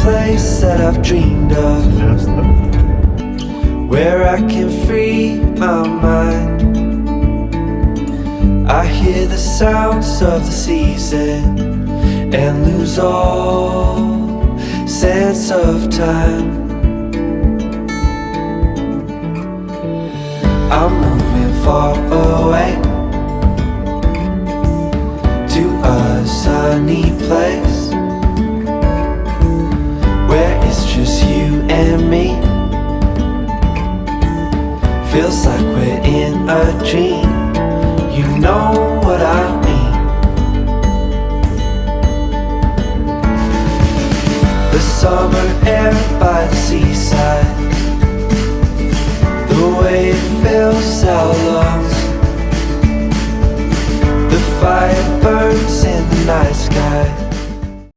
place that I've dreamed of, where I can free my mind. I hear the sounds of the season and lose all sense of time. I'm moving far away to a sunny place where it's just you and me. Feels like we're in a dream. You know what I mean. The summer air by the seaside, the way it fills our lungs, the fire burns in the night sky.